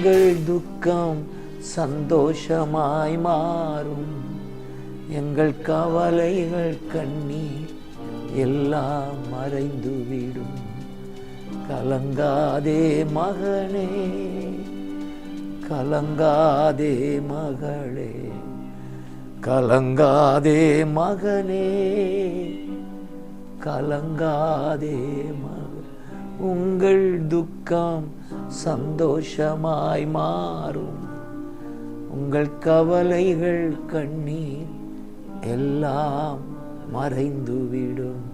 எங்கள் துக்கம் சந்தோஷமாய் மாறும். எங்கள் கவலைகள் கண்ணீர் எல்லாம் மறைந்துவிடும். கலங்காதே மகனே, கலங்காதே மகளே, கலங்காதே மகனே, கலங்காதே உங்கள் துக்கம் சந்தோஷமாய் மாறும். உங்கள் கவலைகள் கண்ணீர் எல்லாம் மறைந்துவிடும்.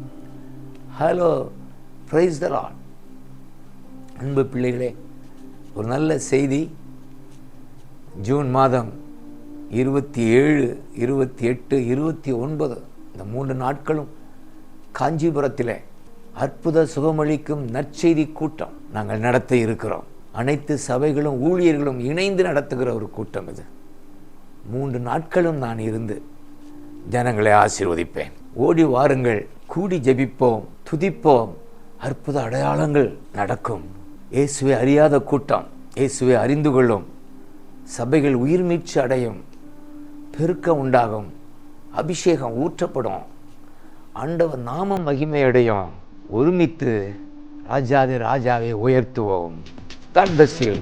Hello, praise the Lord. அன்பு பிள்ளைகளே, ஒரு நல்ல செய்தி. ஜூன் மாதம் 27, 28, 29 இந்த 3 நாட்களும் காஞ்சிபுரத்தில் அற்புத சுகமளிக்கும் நற்செய்தி கூட்டம் நாங்கள் நடத்த இருக்கிறோம். அனைத்து சபைகளும் ஊழியர்களும் இணைந்து நடத்துகிற ஒரு கூட்டம் இது. 3 நாட்களும் நான் இருந்து ஜனங்களை ஆசீர்வதிப்பேன். ஓடி வாருங்கள், கூடி ஜெபிப்போம், துதிப்போம். அற்புத அடையாளங்கள் நடக்கும். இயேசுவை அறியாத கூட்டம் இயேசுவை அறிந்து கொள்ளும். சபைகள் உயிர் மீட்சி அடையும், பெருக்கம் உண்டாகும், அபிஷேகம் ஊற்றப்படும், ஆண்டவர் நாமம் மகிமை அடையும். ஒருமித்து ராஜாவை உயர்த்துவோம். God bless you.